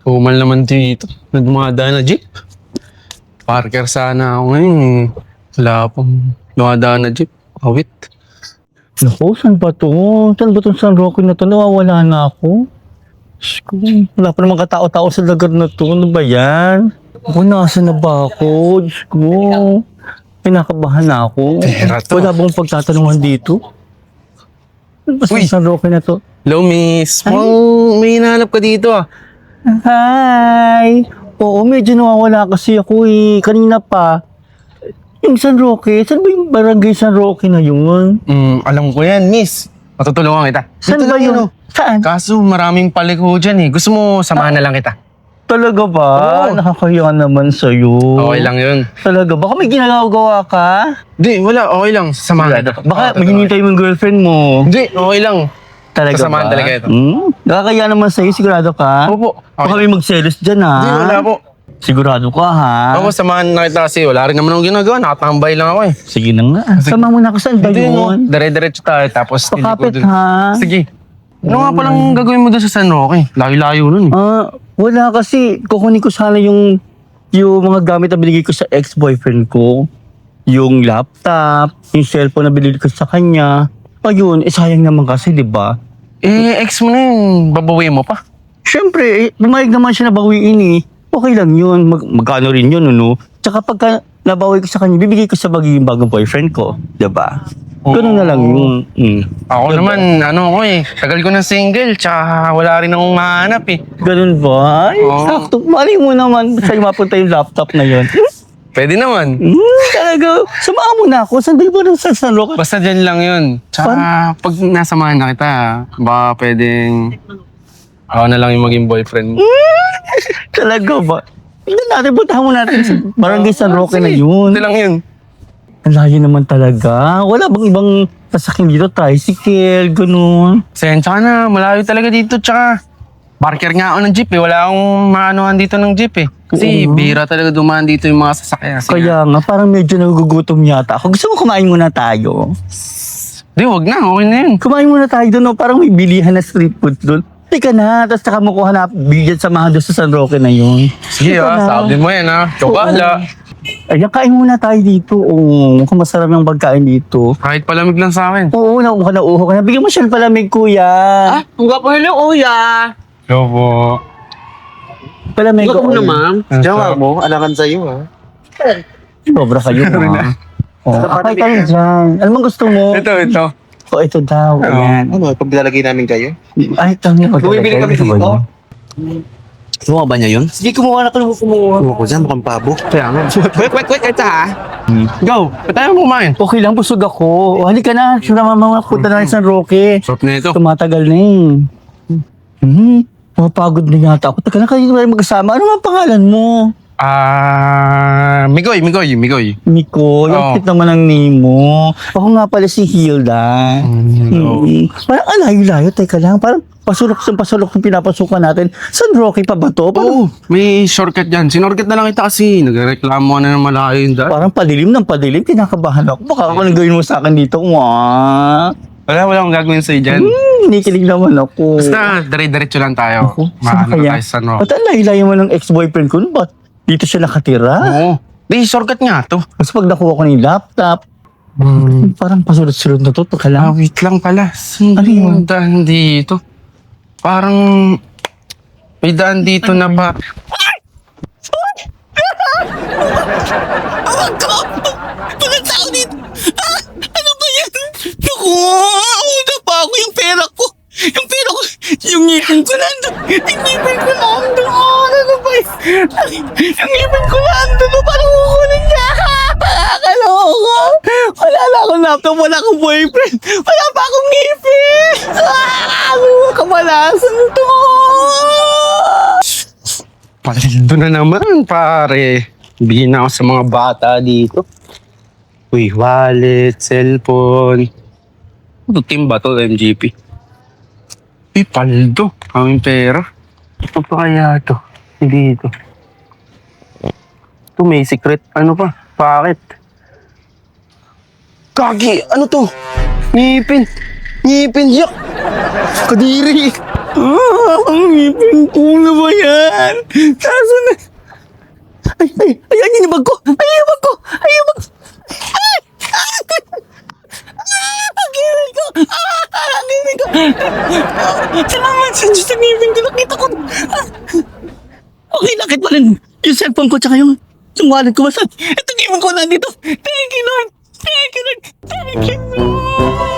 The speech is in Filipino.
Pumal naman dito. Nagdumadaan na jeep. Parker sana ako ngayon eh. Wala pang dumadaan na jeep. Awit. Naku, saan ba to? Saan ba itong San Roque na to? Nawawala na ako. Diyos ko, wala pa naman katao-tao sa lugar na to. Ano ba yan? Ako, nasa na ba ako? Diyos ko, pinakabahan na ako. Pera to. Wala bang pagtatanungan dito? Ano ba sa Uy! San Roque na to? Hello, miss. Mukhang may hinahanap ka dito ah. Hi! Oo, medyo nawawala kasi ako eh. Kanina pa. Yung San Roque, saan ba yung barangay San Roque na yun? Alam ko yan, miss. Matutulungan kita. Saan Dito ba lang yun? oh. Saan? Kaso maraming paliko dyan eh. Gusto mo samahan na lang kita? Talaga ba? Oo. Nakakahiya naman sa'yo. Okay lang yun. Talaga? Baka may ginagawa ka? Di, wala. Okay lang. Samahan kita. Baka maghihintay mo yung girlfriend mo. Hindi, okay lang. Talaga Sasamahan ba? talaga ito. Nakakahiya naman sa'yo, sigurado ka? Opo. Baka Okay. may magselos dyan ha? Hindi, wala po. Sigurado ka ha? Ako, samahan na kita kasi wala rin naman akong ginagawa. Nakatambay lang ako eh. Sige na nga. Sama mo na ako, saan ba Hindi, no. yun? Dire-diretso tayo. Tapos, Pakapit niliko dun. ha? Sige. Ano nga palang gagawin mo doon sa San Roque? Layo-layo nun eh. Wala kasi. Kukunin ko sana yung mga gamit na binigay ko sa ex-boyfriend ko. Yung laptop, yung cellphone na binigay ko sa kanya. Ayun, sayang naman kasi, di ba? Ex mo na yun. Babawi mo pa. Siyempre, pumayag naman siya na bawiin eh. Okay lang yun. Magkano rin yun, ano? Tsaka pagka nabawi ko sa kanya, bibigay ko sa magiging bagong boyfriend ko. Diba? Ganun na lang yun. Ako Diba? naman, ano ko eh. Tagal ko na single, tsaka wala rin akong mahanap eh. Ganun ba? Ay, Oo. sakto. Mali mo naman sa'yo mapunta yung laptop na yun. Pwede naman. Talaga. Samahan mo na ako. Saan ba yung sa San Roque? Basta dyan lang yun. Tsaka pag nasamahan na kita, baka pwedeng ako na lang yung maging boyfriend mo. Talaga ba? Tignan natin, puntahan mo natin sa barangay San Roque na yun. Ito lang yun. Ang layo naman talaga. Wala bang ibang sasakyan dito? Tricycle, ganun. Sensya ka na, malayo talaga dito. Tsaka, parker nga ako ng jeep eh. Wala akong maanuhan dito ng jeep eh. Kasi Oo. bira talaga dumaan dito yung mga sasakyan. Kasi Kaya nga, parang medyo nagugutom yata ako. Gusto mo kumain muna tayo? di, wag na. Okay na yun. Kumain muna tayo doon, no? Parang may bilihan na street food doon. Teka na, tapos saka mo ko hanap, bigyan samahan doon sa San Roque na yun. Sige Teka na. sabi mo yan ha. Tsokala. Ayan, kain muna tayo dito. Oo, mukhang masarap yung pagkain dito. Kahit palamig lang sa akin. Oo, nauho ka na. Bigyan mo siya ng palamig, kuya. Ang gwapo nila, kuya. Yo po. Palamig Gwapo ko. mo naman. Jawa mo, alakan sa'yo, ha? Sobra kayo, ha? Oh, akay tayo dyan. Ano bang gusto mo? Ito. Oh, ito daw. Ayan. Ano, pag nilalagay namin kayo? Ay, ito nga. Bumibili kami dito. Kumuha ba niya yun? Sige, kumuha na ka ng kumuha. Ano ko dyan, mukhang pabo. Kaya nga. Wait, ito ha? Go! Ba't tayo kumain? Okay lang, busog ako. O, halika na. Sura mga punta na rin sa Roque. Sarap na ito. Tumatagal na eh. Mapagod na yata ako. Teka na kayo tayo magkasama. Ano nga pangalan mo? Migoy. Miko, yung Oo. cute naman ang name mo. Ako nga pala si Hilda. Parang alayo-layo. Teka lang, parang pasulok yung pinapasukan natin. San Roque pa ba to? Parang, Oo, may shortcut dyan. Sinortcut na lang kita kasi nagreklamo ka na ng malayo yung daan. parang padilim ng padilim. Kinakabahan ako. Baka ako nang gawin mo sa akin dito. Wah. Wala akong gagawin sa'yo dyan. Kinikilig naman ako. Basta, dire-diretso lang tayo. Ako, saan Maano kaya? tayo sa no. Ba't ang layo-layo mo ng ex-boyfriend ko? Ba't dito siya nakatira? Oo. Di, shortcut nga to. Kasi pag nakuha ko ng laptop, parang pasulot-sulot na to. Teka lang. Wait lang pala. Saan Ano yun? yung daan dito? Parang may daan dito na pa. Mga tao dito! Ano ba yan? Naku! Una pa ako yung pera ko! Yung pera ko! Yung ngipin ko nandun! Yung ngipin ko nandun! Ano ba yan? Yung ngipin ko nandun! Parang kukunin niya! Nakakaloka! Wala na akong laptop! Wala akong boyfriend! Wala pa akong ngipin! Ano kamalasan to? Paldo na naman, pare. Bigyan na ako sa mga bata dito. Uy, wallet, cellphone. Ano team ba to, MGP? Uy, paldo. Kaming pera. Ano pa kaya to? Hindi ito. Ito may secret. Ano pa? Bakit? Kagi! Ano to? Ngipin! Ngipin! Yak! Kadiri! Ang ngipin ko na ba yan? yan. Kaso na... Ayan yung bag ko. Ayan yung bag ko. Ayan yung bag ko. Ang gawin ko. Ang gawin ko. Salamat sa Diyos. Ang gawin ko. Nakita ko. Okay, nakit pa rin. Yung cellphone ko tsaka yung wallet ko. Basta, ito gawin ko nandito. Thank you, Lord. Thank you, Lord. Thank you, Lord.